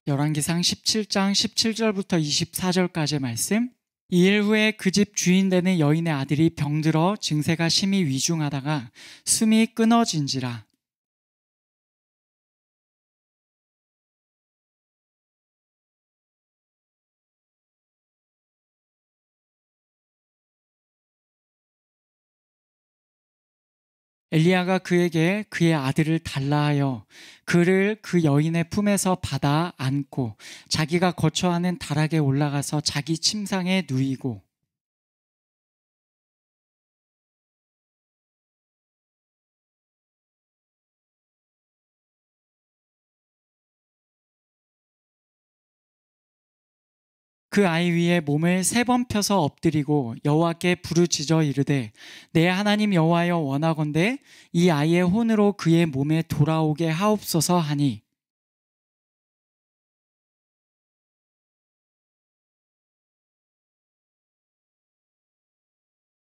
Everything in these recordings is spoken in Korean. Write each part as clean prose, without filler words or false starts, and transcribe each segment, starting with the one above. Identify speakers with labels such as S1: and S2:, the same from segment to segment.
S1: 열왕기상 17장 17절부터 24절까지의 말씀. 이 일 후에 그 집 주인 되는 여인의 아들이 병들어 증세가 심히 위중하다가 숨이 끊어진지라. 엘리야가 그에게 그의 아들을 달라 하여 그를 그 여인의 품에서 받아 안고 자기가 거처하는 다락에 올라가서 자기 침상에 누이고 그 아이 위에 몸을 3번 펴서 엎드리고 여호와께 부르짖어 이르되 내 하나님 여호와여 원하건대 이 아이의 혼으로 그의 몸에 돌아오게 하옵소서 하니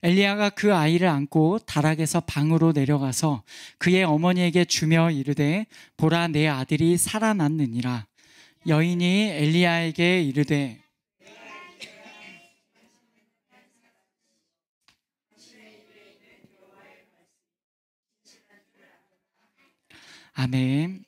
S1: 엘리야가 그 아이를 안고 다락에서 방으로 내려가서 그의 어머니에게 주며 이르되 보라 내 아들이 살아났느니라. 여인이 엘리야에게 이르되 아멘.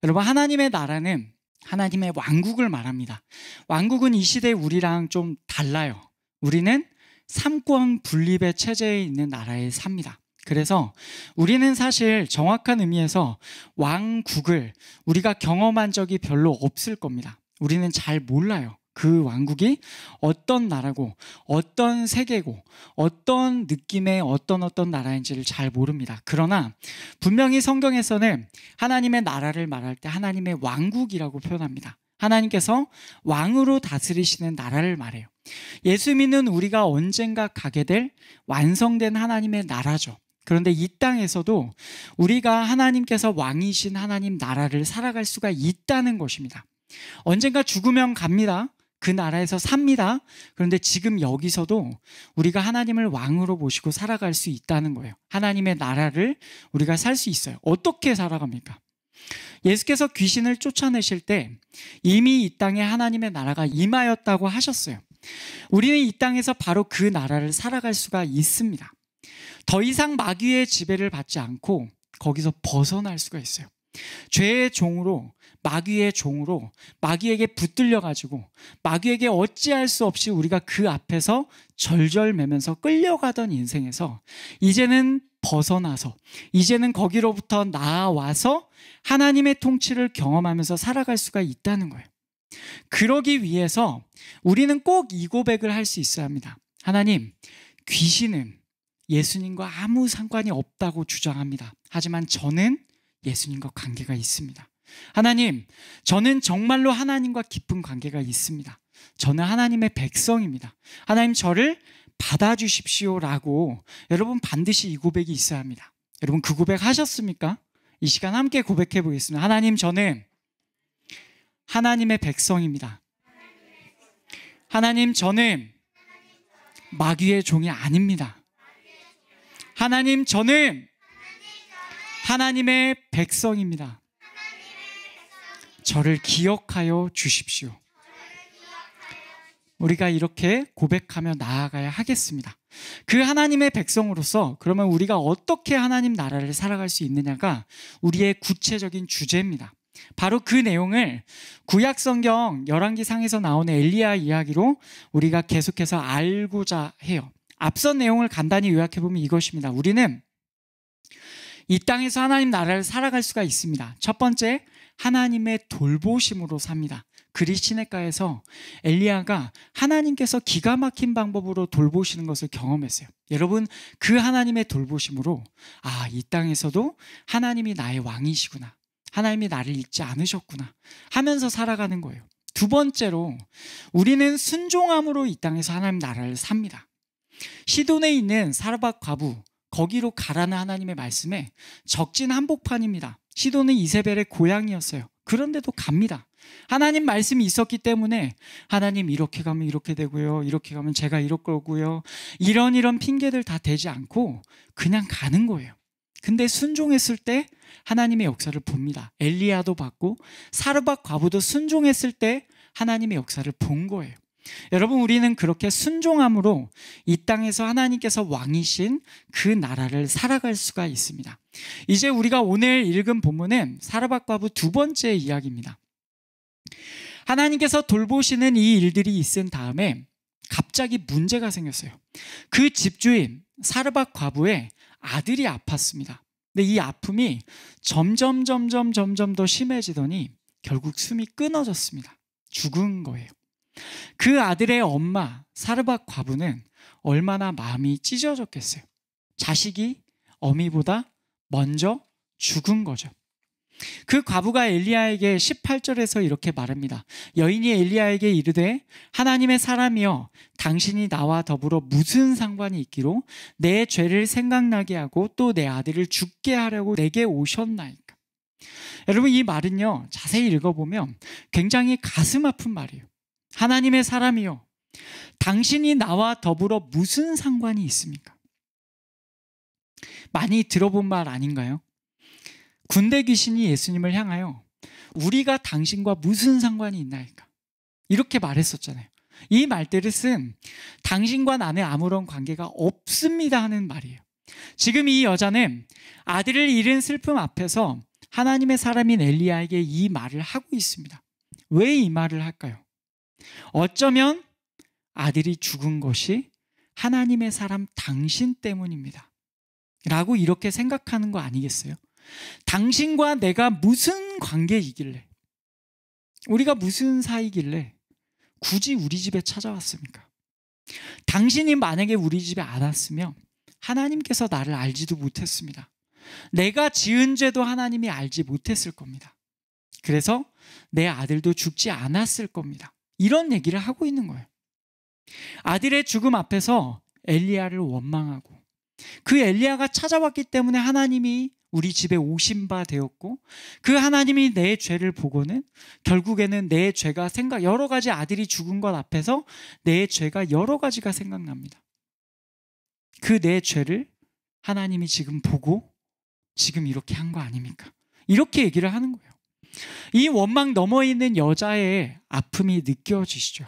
S1: 여러분, 하나님의 나라는 하나님의 왕국을 말합니다. 왕국은 이 시대 우리랑 좀 달라요. 우리는 삼권 분립의 체제에 있는 나라에 삽니다. 그래서 우리는 사실 정확한 의미에서 왕국을 우리가 경험한 적이 별로 없을 겁니다. 우리는 잘 몰라요. 그 왕국이 어떤 나라고 어떤 세계고 어떤 느낌의 어떤 나라인지를 잘 모릅니다. 그러나 분명히 성경에서는 하나님의 나라를 말할 때 하나님의 왕국이라고 표현합니다. 하나님께서 왕으로 다스리시는 나라를 말해요. 예수 믿는 우리가 언젠가 가게 될 완성된 하나님의 나라죠. 그런데 이 땅에서도 우리가 하나님께서 왕이신 하나님 나라를 살아갈 수가 있다는 것입니다. 언젠가 죽으면 갑니다. 그 나라에서 삽니다. 그런데 지금 여기서도 우리가 하나님을 왕으로 모시고 살아갈 수 있다는 거예요. 하나님의 나라를 우리가 살 수 있어요. 어떻게 살아갑니까? 예수께서 귀신을 쫓아내실 때 이미 이 땅에 하나님의 나라가 임하였다고 하셨어요. 우리는 이 땅에서 바로 그 나라를 살아갈 수가 있습니다. 더 이상 마귀의 지배를 받지 않고 거기서 벗어날 수가 있어요. 죄의 종으로 마귀의 종으로 마귀에게 붙들려가지고 마귀에게 어찌할 수 없이 우리가 그 앞에서 절절매면서 끌려가던 인생에서 이제는 벗어나서 이제는 거기로부터 나아와서 하나님의 통치를 경험하면서 살아갈 수가 있다는 거예요. 그러기 위해서 우리는 꼭 이 고백을 할 수 있어야 합니다. 하나님, 귀신은 예수님과 아무 상관이 없다고 주장합니다. 하지만 저는 예수님과 관계가 있습니다. 하나님, 저는 정말로 하나님과 깊은 관계가 있습니다. 저는 하나님의 백성입니다. 하나님, 저를 받아주십시오라고 여러분 반드시 이 고백이 있어야 합니다. 여러분 그 고백 하셨습니까? 이 시간 함께 고백해 보겠습니다. 하나님, 저는 하나님의 백성입니다. 하나님, 저는 마귀의 종이 아닙니다. 하나님, 저는 하나님의 백성입니다. 저를 기억하여 주십시오. 우리가 이렇게 고백하며 나아가야 하겠습니다. 그 하나님의 백성으로서 그러면 우리가 어떻게 하나님 나라를 살아갈 수 있느냐가 우리의 구체적인 주제입니다. 바로 그 내용을 구약 성경 열왕기상에서 나오는 엘리야 이야기로 우리가 계속해서 알고자 해요. 앞선 내용을 간단히 요약해보면 이것입니다. 우리는 이 땅에서 하나님 나라를 살아갈 수가 있습니다. 첫 번째, 하나님의 돌보심으로 삽니다. 그리 시냇가에서 엘리야가 하나님께서 기가 막힌 방법으로 돌보시는 것을 경험했어요. 여러분, 그 하나님의 돌보심으로 이 땅에서도 하나님이 나의 왕이시구나, 하나님이 나를 잊지 않으셨구나 하면서 살아가는 거예요. 두 번째로, 우리는 순종함으로 이 땅에서 하나님 나라를 삽니다. 시돈에 있는 사르밧 과부, 거기로 가라는 하나님의 말씀에 적진 한복판입니다. 시돈은 이세벨의 고향이었어요. 그런데도 갑니다. 하나님 말씀이 있었기 때문에 하나님 이렇게 가면 이렇게 되고요, 이렇게 가면 제가 이럴 거고요, 이런 핑계들 다 대지 않고 그냥 가는 거예요. 근데 순종했을 때 하나님의 역사를 봅니다. 엘리야도 봤고 사르밧 과부도 순종했을 때 하나님의 역사를 본 거예요. 여러분, 우리는 그렇게 순종함으로 이 땅에서 하나님께서 왕이신 그 나라를 살아갈 수가 있습니다. 이제 우리가 오늘 읽은 본문은 사르밧 과부 두 번째 이야기입니다. 하나님께서 돌보시는 이 일들이 있은 다음에 갑자기 문제가 생겼어요. 그 집주인 사르밧 과부의 아들이 아팠습니다. 근데 이 아픔이 점점 더 심해지더니 결국 숨이 끊어졌습니다. 죽은 거예요. 그 아들의 엄마 사르밧 과부는 얼마나 마음이 찢어졌겠어요. 자식이 어미보다 먼저 죽은 거죠. 그 과부가 엘리야에게 18절에서 이렇게 말합니다. 여인이 엘리야에게 이르되 하나님의 사람이여, 당신이 나와 더불어 무슨 상관이 있기로 내 죄를 생각나게 하고 또 내 아들을 죽게 하려고 내게 오셨나이까. 여러분, 이 말은요, 자세히 읽어보면 굉장히 가슴 아픈 말이에요. 하나님의 사람이여, 당신이 나와 더불어 무슨 상관이 있습니까? 많이 들어본 말 아닌가요? 군대 귀신이 예수님을 향하여 우리가 당신과 무슨 상관이 있나이까? 이렇게 말했었잖아요. 이 말들을 쓴 당신과 나는 아무런 관계가 없습니다 하는 말이에요. 지금 이 여자는 아들을 잃은 슬픔 앞에서 하나님의 사람인 엘리야에게 이 말을 하고 있습니다. 왜 이 말을 할까요? 어쩌면 아들이 죽은 것이 하나님의 사람 당신 때문입니다 라고 이렇게 생각하는 거 아니겠어요? 당신과 내가 무슨 관계이길래, 우리가 무슨 사이길래 굳이 우리 집에 찾아왔습니까? 당신이 만약에 우리 집에 안 왔으면 하나님께서 나를 알지도 못했습니다. 내가 지은 죄도 하나님이 알지 못했을 겁니다. 그래서 내 아들도 죽지 않았을 겁니다. 이런 얘기를 하고 있는 거예요. 아들의 죽음 앞에서 엘리야를 원망하고, 그 엘리야가 찾아왔기 때문에 하나님이 우리 집에 오신 바 되었고, 그 하나님이 내 죄를 보고는 결국에는 내 죄가 여러 가지 아들이 죽은 것 앞에서 내 죄가 여러 가지가 생각납니다. 그 내 죄를 하나님이 지금 보고 지금 이렇게 한 거 아닙니까? 이렇게 얘기를 하는 거예요. 이 원망 너머 있는 여자의 아픔이 느껴지시죠?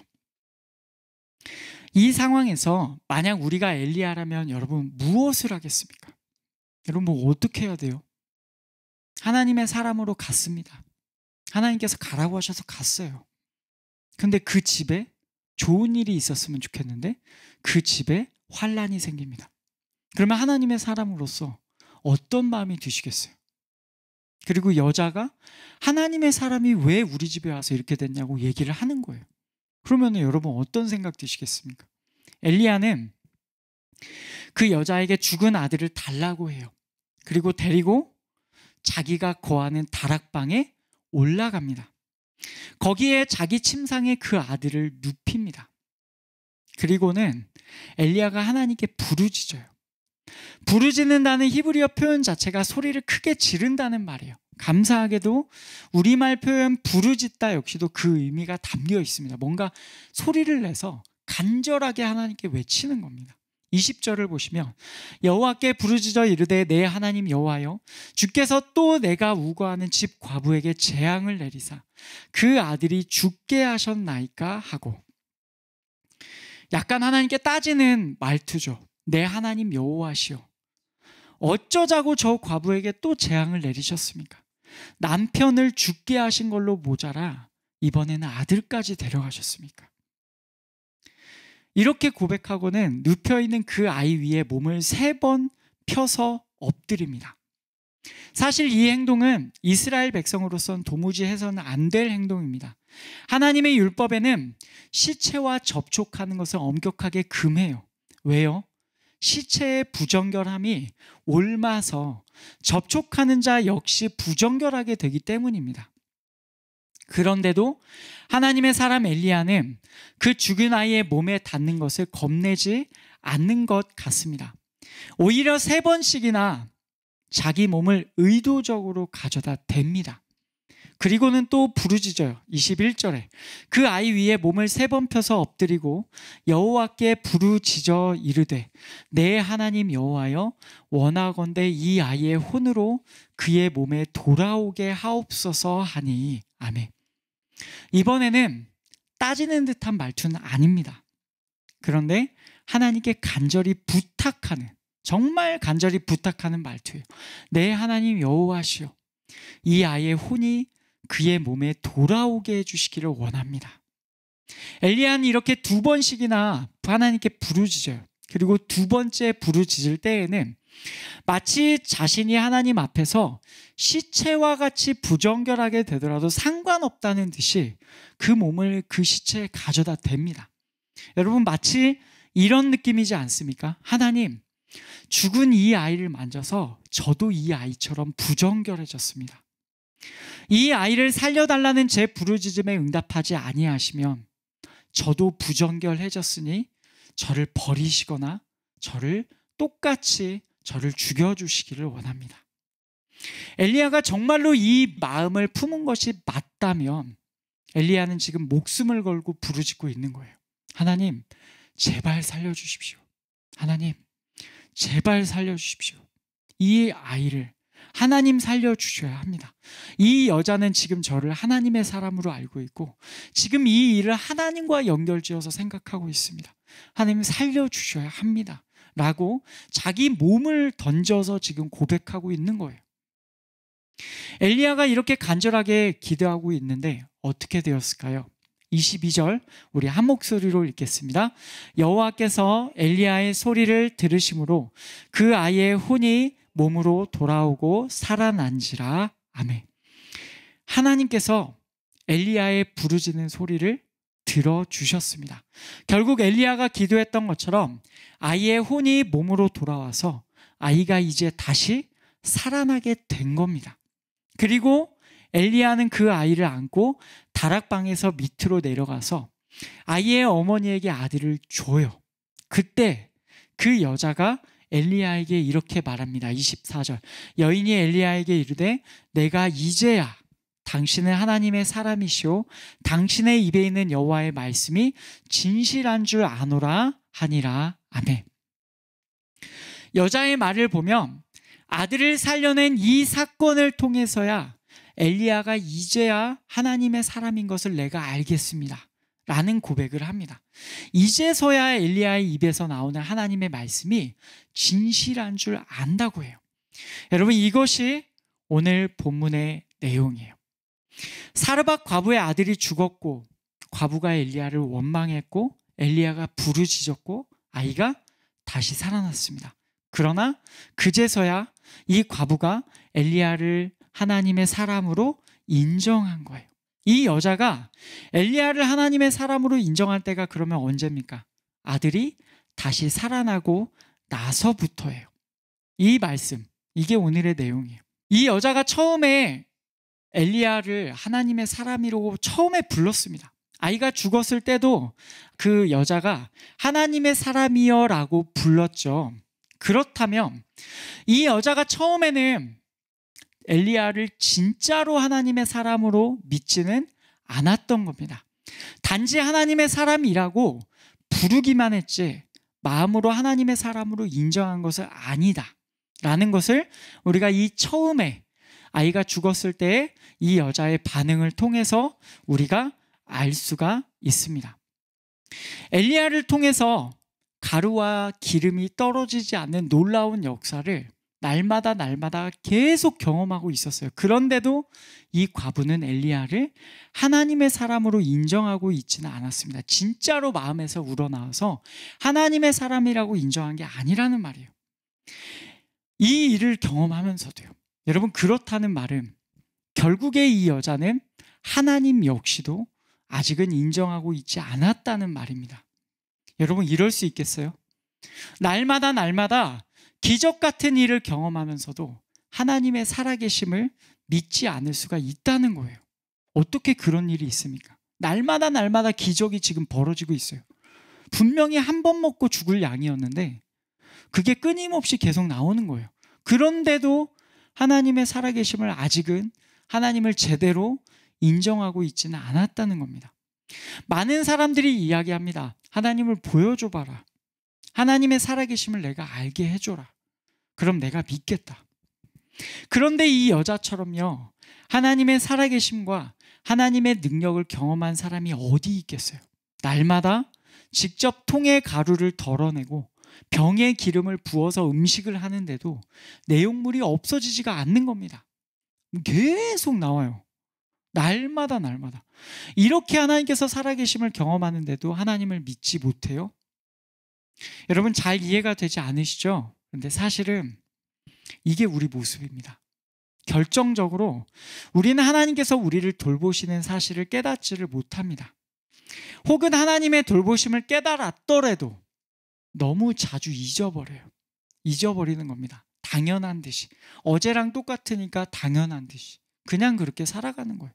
S1: 이 상황에서 만약 우리가 엘리야라면 여러분 무엇을 하겠습니까? 여러분 뭐 어떻게 해야 돼요? 하나님의 사람으로 갔습니다. 하나님께서 가라고 하셔서 갔어요. 근데 그 집에 좋은 일이 있었으면 좋겠는데 그 집에 환란이 생깁니다. 그러면 하나님의 사람으로서 어떤 마음이 드시겠어요? 그리고 여자가 하나님의 사람이 왜 우리 집에 와서 이렇게 됐냐고 얘기를 하는 거예요. 그러면 여러분 어떤 생각 드시겠습니까? 엘리야는 그 여자에게 죽은 아들을 달라고 해요. 그리고 데리고 자기가 거하는 다락방에 올라갑니다. 거기에 자기 침상에 그 아들을 눕힙니다. 그리고는 엘리야가 하나님께 부르짖어요. 부르짖는다는 히브리어 표현 자체가 소리를 크게 지른다는 말이에요. 감사하게도 우리말 표현 부르짖다 역시도 그 의미가 담겨 있습니다. 뭔가 소리를 내서 간절하게 하나님께 외치는 겁니다. 20절을 보시면 여호와께 부르짖어 이르되 내 하나님 여호와여, 주께서 또 내가 우거하는 집 과부에게 재앙을 내리사 그 아들이 죽게 하셨나이까 하고, 약간 하나님께 따지는 말투죠. 내 하나님 여호와시여, 어쩌자고 저 과부에게 또 재앙을 내리셨습니까? 남편을 죽게 하신 걸로 모자라 이번에는 아들까지 데려가셨습니까? 이렇게 고백하고는 눕혀있는 그 아이 위에 몸을 3번 펴서 엎드립니다. 사실 이 행동은 이스라엘 백성으로서는 도무지 해서는 안 될 행동입니다. 하나님의 율법에는 시체와 접촉하는 것을 엄격하게 금해요. 왜요? 시체의 부정결함이 옮아서 접촉하는 자 역시 부정결하게 되기 때문입니다. 그런데도 하나님의 사람 엘리야는 그 죽은 아이의 몸에 닿는 것을 겁내지 않는 것 같습니다. 오히려 3번씩이나 자기 몸을 의도적으로 가져다 댑니다. 그리고는 또 부르짖어요. 21절에 그 아이 위에 몸을 3번 펴서 엎드리고 여호와께 부르짖어 이르되 내 하나님 여호와여 원하건대 이 아이의 혼으로 그의 몸에 돌아오게 하옵소서 하니. 아멘. 이번에는 따지는 듯한 말투는 아닙니다. 그런데 하나님께 간절히 부탁하는, 정말 간절히 부탁하는 말투예요. 내 하나님 여호와시여 이 아이의 혼이 그의 몸에 돌아오게 해주시기를 원합니다. 엘리야는 이렇게 2번씩이나 하나님께 부르짖어요. 그리고 2번째 부르짖을 때에는 마치 자신이 하나님 앞에서 시체와 같이 부정결하게 되더라도 상관없다는 듯이 그 몸을 그 시체에 가져다 댑니다. 여러분, 마치 이런 느낌이지 않습니까? 하나님, 죽은 이 아이를 만져서 저도 이 아이처럼 부정결해졌습니다. 이 아이를 살려달라는 제 부르짖음에 응답하지 아니하시면 저도 부정결해졌으니 저를 버리시거나 똑같이 저를 죽여주시기를 원합니다. 엘리야가 정말로 이 마음을 품은 것이 맞다면 엘리야는 지금 목숨을 걸고 부르짖고 있는 거예요. 하나님, 제발 살려주십시오. 하나님, 제발 살려주십시오. 이 아이를 하나님 살려주셔야 합니다. 이 여자는 지금 저를 하나님의 사람으로 알고 있고 지금 이 일을 하나님과 연결지어서 생각하고 있습니다. 하나님 살려주셔야 합니다. 라고 자기 몸을 던져서 지금 고백하고 있는 거예요. 엘리야가 이렇게 간절하게 기도하고 있는데 어떻게 되었을까요? 22절 우리 한 목소리로 읽겠습니다. 여호와께서 엘리야의 소리를 들으심으로 그 아이의 혼이 몸으로 돌아오고 살아난지라. 아멘. 하나님께서 엘리야의 부르짖는 소리를 들어주셨습니다. 결국 엘리야가 기도했던 것처럼 아이의 혼이 몸으로 돌아와서 아이가 이제 다시 살아나게 된 겁니다. 그리고 엘리야는 그 아이를 안고 다락방에서 밑으로 내려가서 아이의 어머니에게 아들을 줘요. 그때 그 여자가 엘리야에게 이렇게 말합니다. 24절 여인이 엘리야에게 이르되 내가 이제야 당신은 하나님의 사람이시오 당신의 입에 있는 여호와의 말씀이 진실한 줄 아노라 하니라. 아멘. 여자의 말을 보면 아들을 살려낸 이 사건을 통해서야 엘리야가 이제야 하나님의 사람인 것을 내가 알겠습니다 라는 고백을 합니다. 이제서야 엘리야의 입에서 나오는 하나님의 말씀이 진실한 줄 안다고 해요. 여러분, 이것이 오늘 본문의 내용이에요. 사르밧 과부의 아들이 죽었고 과부가 엘리야를 원망했고 엘리야가 부르짖었고 아이가 다시 살아났습니다. 그러나 그제서야 이 과부가 엘리야를 하나님의 사람으로 인정한 거예요. 이 여자가 엘리야를 하나님의 사람으로 인정할 때가 그러면 언제입니까? 아들이 다시 살아나고 나서부터예요. 이 말씀, 이게 오늘의 내용이에요. 이 여자가 처음에 엘리야를 하나님의 사람이라고 처음에 불렀습니다. 아이가 죽었을 때도 그 여자가 하나님의 사람이여 라고 불렀죠. 그렇다면 이 여자가 처음에는 엘리야를 진짜로 하나님의 사람으로 믿지는 않았던 겁니다. 단지 하나님의 사람이라고 부르기만 했지 마음으로 하나님의 사람으로 인정한 것은 아니다 라는 것을 우리가 이 처음에 아이가 죽었을 때 이 여자의 반응을 통해서 우리가 알 수가 있습니다. 엘리야를 통해서 가루와 기름이 떨어지지 않는 놀라운 역사를 날마다 계속 경험하고 있었어요. 그런데도 이 과부는 엘리야를 하나님의 사람으로 인정하고 있지는 않았습니다. 진짜로 마음에서 우러나와서 하나님의 사람이라고 인정한 게 아니라는 말이에요. 이 일을 경험하면서도요. 여러분, 그렇다는 말은 결국에 이 여자는 하나님 역시도 아직은 인정하고 있지 않았다는 말입니다. 여러분, 이럴 수 있겠어요? 날마다 기적 같은 일을 경험하면서도 하나님의 살아계심을 믿지 않을 수가 있다는 거예요. 어떻게 그런 일이 있습니까? 날마다 기적이 지금 벌어지고 있어요. 분명히 한 번 먹고 죽을 양이었는데 그게 끊임없이 계속 나오는 거예요. 그런데도 하나님의 살아계심을 아직은 하나님을 제대로 인정하고 있지는 않았다는 겁니다. 많은 사람들이 이야기합니다. 하나님을 보여줘봐라. 하나님의 살아계심을 내가 알게 해줘라. 그럼 내가 믿겠다. 그런데 이 여자처럼요, 하나님의 살아계심과 하나님의 능력을 경험한 사람이 어디 있겠어요? 날마다 직접 통에 가루를 덜어내고 병에 기름을 부어서 음식을 하는데도 내용물이 없어지지가 않는 겁니다. 계속 나와요. 날마다. 이렇게 하나님께서 살아계심을 경험하는데도 하나님을 믿지 못해요? 여러분, 잘 이해가 되지 않으시죠? 그런데 사실은 이게 우리 모습입니다. 결정적으로 우리는 하나님께서 우리를 돌보시는 사실을 깨닫지를 못합니다. 혹은 하나님의 돌보심을 깨달았더라도 너무 자주 잊어버리는 겁니다. 당연한 듯이. 어제랑 똑같으니까 당연한 듯이. 그냥 그렇게 살아가는 거예요.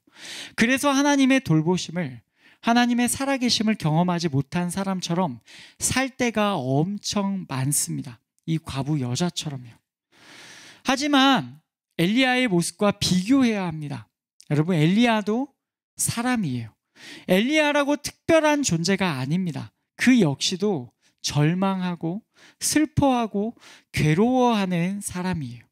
S1: 그래서 하나님의 돌보심을, 하나님의 살아계심을 경험하지 못한 사람처럼 살 때가 엄청 많습니다. 이 과부 여자처럼요. 하지만 엘리야의 모습과 비교해야 합니다. 여러분, 엘리야도 사람이에요. 엘리야라고 특별한 존재가 아닙니다. 그 역시도 절망하고 슬퍼하고 괴로워하는 사람이에요.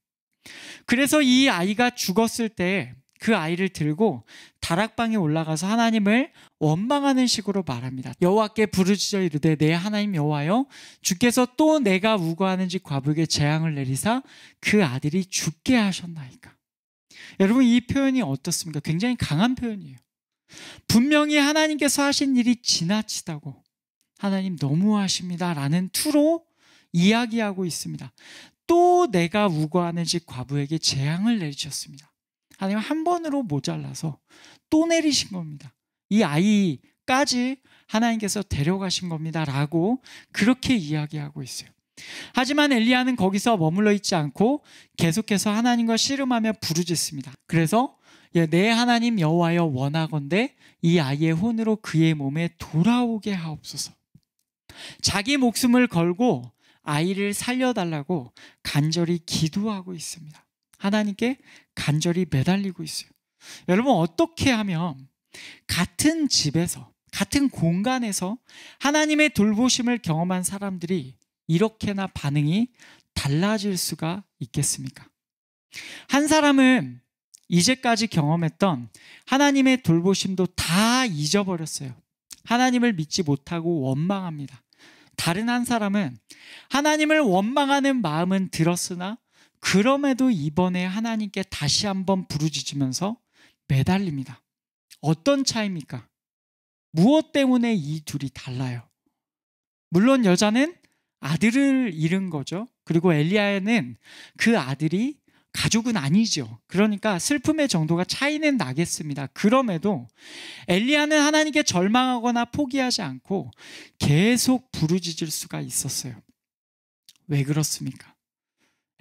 S1: 그래서 이 아이가 죽었을 때 그 아이를 들고 다락방에 올라가서 하나님을 원망하는 식으로 말합니다. 여호와께 부르짖어 이르되 내 하나님 여호와여, 주께서 또 내가 우거하는지 과부에게 재앙을 내리사 그 아들이 죽게 하셨나이까. 여러분, 이 표현이 어떻습니까? 굉장히 강한 표현이에요. 분명히 하나님께서 하신 일이 지나치다고, 하나님 너무하십니다 라는 투로 이야기하고 있습니다. 또 내가 우거하는지 과부에게 재앙을 내리셨습니다. 하나님 한 번으로 모자라서 또 내리신 겁니다. 이 아이까지 하나님께서 데려가신 겁니다 라고 그렇게 이야기하고 있어요. 하지만 엘리야는 거기서 머물러 있지 않고 계속해서 하나님과 씨름하며 부르짖습니다. 그래서 내 하나님 여호와여, 원하건대 이 아이의 혼으로 그의 몸에 돌아오게 하옵소서. 자기 목숨을 걸고 아이를 살려달라고 간절히 기도하고 있습니다. 하나님께 간절히 매달리고 있어요. 여러분, 어떻게 하면 같은 집에서, 같은 공간에서 하나님의 돌보심을 경험한 사람들이 이렇게나 반응이 달라질 수가 있겠습니까? 한 사람은 이제까지 경험했던 하나님의 돌보심도 다 잊어버렸어요. 하나님을 믿지 못하고 원망합니다. 다른 한 사람은 하나님을 원망하는 마음은 들었으나 그럼에도 이번에 하나님께 다시 한번 부르짖으면서 매달립니다. 어떤 차이입니까? 무엇 때문에 이 둘이 달라요? 물론 여자는 아들을 잃은 거죠. 그리고 엘리야는 그 아들이 가족은 아니죠. 그러니까 슬픔의 정도가 차이는 나겠습니다. 그럼에도 엘리야는 하나님께 절망하거나 포기하지 않고 계속 부르짖을 수가 있었어요. 왜 그렇습니까?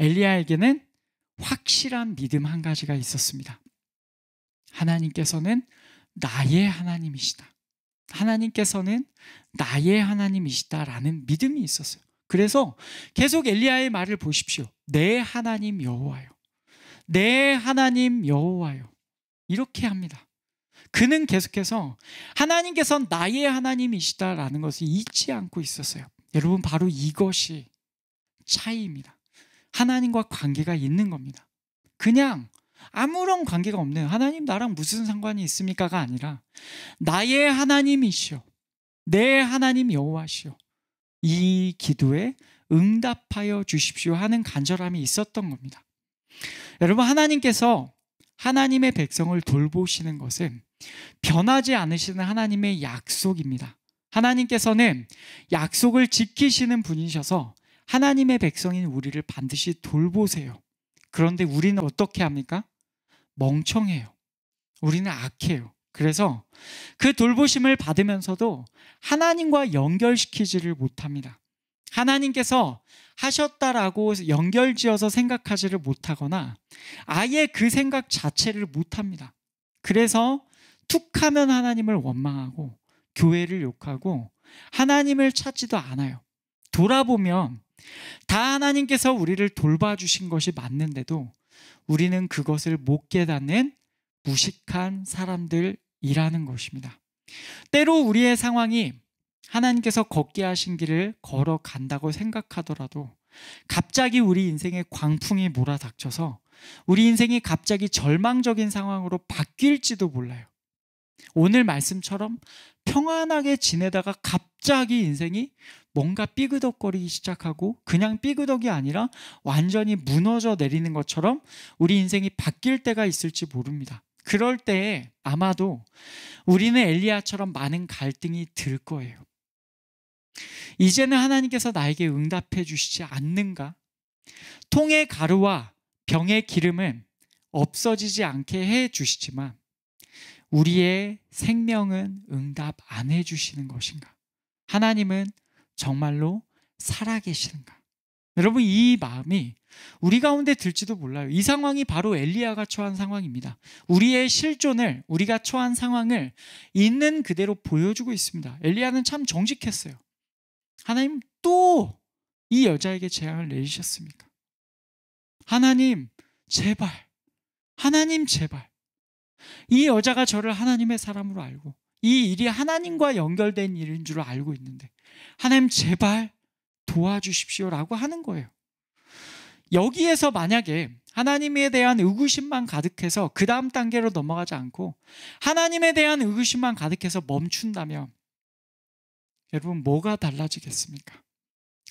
S1: 엘리야에게는 확실한 믿음 한 가지가 있었습니다. 하나님께서는 나의 하나님이시다. 하나님께서는 나의 하나님이시다라는 믿음이 있었어요. 그래서 계속 엘리야의 말을 보십시오. 내 하나님 여호와요. 내 하나님 여호와요. 이렇게 합니다. 그는 계속해서 하나님께서는 나의 하나님이시다라는 것을 잊지 않고 있었어요. 여러분, 바로 이것이 차이입니다. 하나님과 관계가 있는 겁니다. 그냥 아무런 관계가 없는, 하나님 나랑 무슨 상관이 있습니까가 아니라 나의 하나님이시오, 내 하나님 여호와시오, 이 기도에 응답하여 주십시오 하는 간절함이 있었던 겁니다. 여러분, 하나님께서 하나님의 백성을 돌보시는 것은 변하지 않으시는 하나님의 약속입니다. 하나님께서는 약속을 지키시는 분이셔서 하나님의 백성인 우리를 반드시 돌보세요. 그런데 우리는 어떻게 합니까? 멍청해요. 우리는 악해요. 그래서 그 돌보심을 받으면서도 하나님과 연결시키지를 못합니다. 하나님께서 하셨다라고 연결지어서 생각하지를 못하거나 아예 그 생각 자체를 못합니다. 그래서 툭하면 하나님을 원망하고 교회를 욕하고 하나님을 찾지도 않아요. 돌아보면 다 하나님께서 우리를 돌봐주신 것이 맞는데도 우리는 그것을 못 깨닫는 무식한 사람들이라는 것입니다. 때로 우리의 상황이 하나님께서 걷게 하신 길을 걸어간다고 생각하더라도 갑자기 우리 인생에 광풍이 몰아닥쳐서 우리 인생이 갑자기 절망적인 상황으로 바뀔지도 몰라요. 오늘 말씀처럼 평안하게 지내다가 갑자기 인생이 뭔가 삐그덕거리기 시작하고 그냥 삐그덕이 아니라 완전히 무너져 내리는 것처럼 우리 인생이 바뀔 때가 있을지 모릅니다. 그럴 때에 아마도 우리는 엘리야처럼 많은 갈등이 들 거예요. 이제는 하나님께서 나에게 응답해 주시지 않는가? 통의 가루와 병의 기름은 없어지지 않게 해 주시지만 우리의 생명은 응답 안 해 주시는 것인가? 하나님은 정말로 살아계시는가? 여러분, 이 마음이 우리 가운데 들지도 몰라요. 이 상황이 바로 엘리야가 처한 상황입니다. 우리의 실존을, 우리가 처한 상황을 있는 그대로 보여주고 있습니다. 엘리야는 참 정직했어요. 하나님, 또 이 여자에게 재앙을 내리셨습니까? 하나님 제발, 하나님 제발. 이 여자가 저를 하나님의 사람으로 알고 이 일이 하나님과 연결된 일인 줄 알고 있는데 하나님 제발 도와주십시오라고 하는 거예요. 여기에서 만약에 하나님에 대한 의구심만 가득해서 그 다음 단계로 넘어가지 않고 하나님에 대한 의구심만 가득해서 멈춘다면 여러분, 뭐가 달라지겠습니까?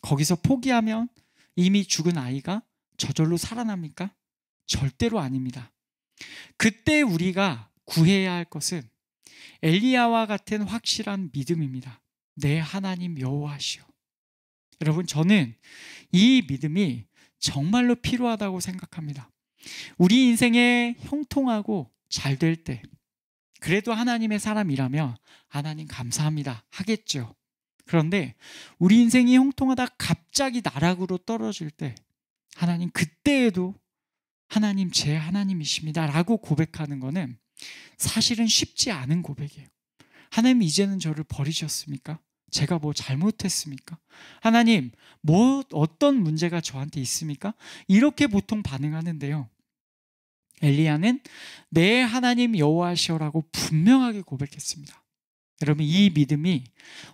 S1: 거기서 포기하면 이미 죽은 아이가 저절로 살아납니까? 절대로 아닙니다. 그때 우리가 구해야 할 것은 엘리야와 같은 확실한 믿음입니다. 내 하나님 여호와시오. 여러분, 저는 이 믿음이 정말로 필요하다고 생각합니다. 우리 인생에 형통하고 잘 될 때 그래도 하나님의 사람이라면 하나님 감사합니다 하겠죠. 그런데 우리 인생이 형통하다 갑자기 나락으로 떨어질 때 하나님, 그때에도 하나님 제 하나님이십니다 라고 고백하는 것은 사실은 쉽지 않은 고백이에요. 하나님, 이제는 저를 버리셨습니까? 제가 뭐 잘못했습니까? 하나님, 뭐 어떤 문제가 저한테 있습니까? 이렇게 보통 반응하는데요. 엘리야는 내 하나님 여호와시오라고 분명하게 고백했습니다. 여러분, 이 믿음이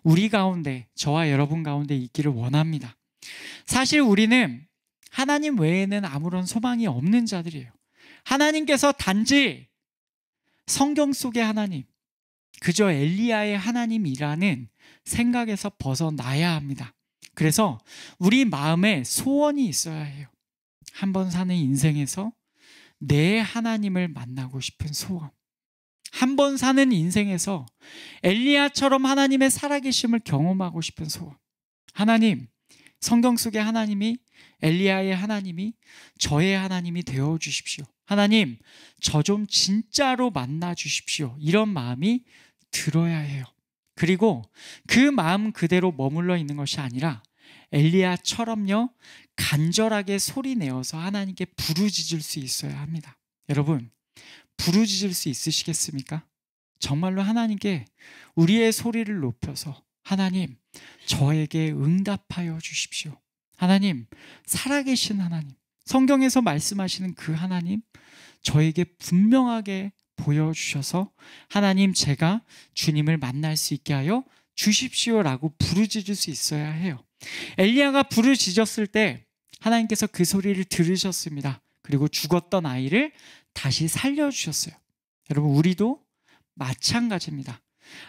S1: 우리 가운데, 저와 여러분 가운데 있기를 원합니다. 사실 우리는 하나님 외에는 아무런 소망이 없는 자들이에요. 하나님께서 단지 성경 속의 하나님, 그저 엘리야의 하나님이라는 생각에서 벗어나야 합니다. 그래서 우리 마음에 소원이 있어야 해요. 한번 사는 인생에서 내 하나님을 만나고 싶은 소원. 한번 사는 인생에서 엘리야처럼 하나님의 살아계심을 경험하고 싶은 소원. 하나님, 성경 속의 하나님이, 엘리야의 하나님이 저의 하나님이 되어 주십시오. 하나님, 저 좀 진짜로 만나 주십시오. 이런 마음이 들어야 해요. 그리고 그 마음 그대로 머물러 있는 것이 아니라 엘리야처럼요, 간절하게 소리 내어서 하나님께 부르짖을 수 있어야 합니다. 여러분, 부르짖을 수 있으시겠습니까? 정말로 하나님께 우리의 소리를 높여서 하나님, 저에게 응답하여 주십시오. 하나님, 살아계신 하나님, 성경에서 말씀하시는 그 하나님, 저에게 분명하게 보여주셔서 하나님, 제가 주님을 만날 수 있게 하여 주십시오라고 부르짖을 수 있어야 해요. 엘리야가 부르짖었을 때 하나님께서 그 소리를 들으셨습니다. 그리고 죽었던 아이를 다시 살려주셨어요. 여러분, 우리도 마찬가지입니다.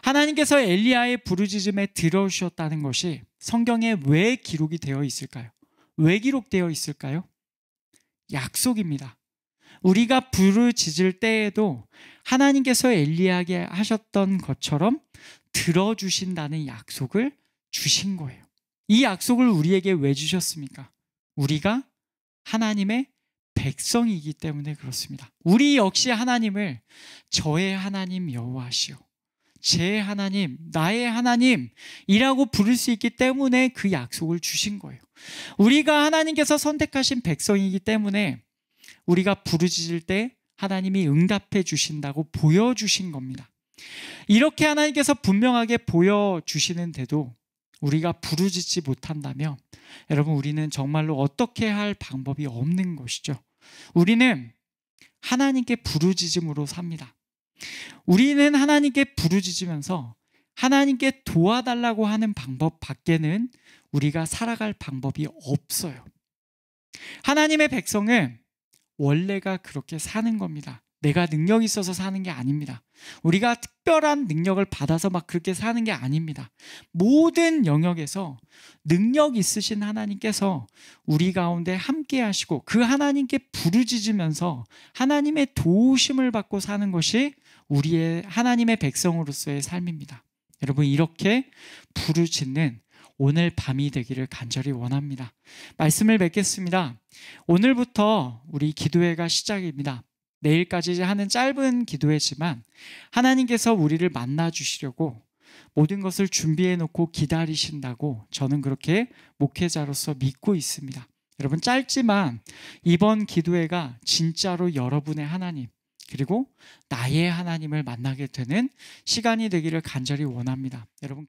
S1: 하나님께서 엘리야의 부르짖음에 들어주셨다는 것이 성경에 왜 기록이 되어 있을까요? 왜 기록되어 있을까요? 약속입니다. 우리가 부르짖을 때에도 하나님께서 엘리야에게 하셨던 것처럼 들어주신다는 약속을 주신 거예요. 이 약속을 우리에게 왜 주셨습니까? 우리가 하나님의 백성이기 때문에 그렇습니다. 우리 역시 하나님을 저의 하나님 여호와시오, 제 하나님, 나의 하나님이라고 부를 수 있기 때문에 그 약속을 주신 거예요. 우리가 하나님께서 선택하신 백성이기 때문에 우리가 부르짖을 때 하나님이 응답해 주신다고 보여주신 겁니다. 이렇게 하나님께서 분명하게 보여주시는데도 우리가 부르짖지 못한다면 여러분, 우리는 정말로 어떻게 할 방법이 없는 것이죠. 우리는 하나님께 부르짖음으로 삽니다. 우리는 하나님께 부르짖으면서 하나님께 도와달라고 하는 방법 밖에는 우리가 살아갈 방법이 없어요. 하나님의 백성은 원래가 그렇게 사는 겁니다. 내가 능력이 있어서 사는 게 아닙니다. 우리가 특별한 능력을 받아서 막 그렇게 사는 게 아닙니다. 모든 영역에서 능력 있으신 하나님께서 우리 가운데 함께 하시고 그 하나님께 부르짖으면서 하나님의 도우심을 받고 사는 것이 우리의 하나님의 백성으로서의 삶입니다. 여러분, 이렇게 부르짖는 오늘 밤이 되기를 간절히 원합니다. 말씀을 맺겠습니다. 오늘부터 우리 기도회가 시작입니다. 내일까지 하는 짧은 기도회지만 하나님께서 우리를 만나 주시려고 모든 것을 준비해 놓고 기다리신다고 저는 그렇게 목회자로서 믿고 있습니다. 여러분, 짧지만 이번 기도회가 진짜로 여러분의 하나님 그리고 나의 하나님을 만나게 되는 시간이 되기를 간절히 원합니다. 여러분,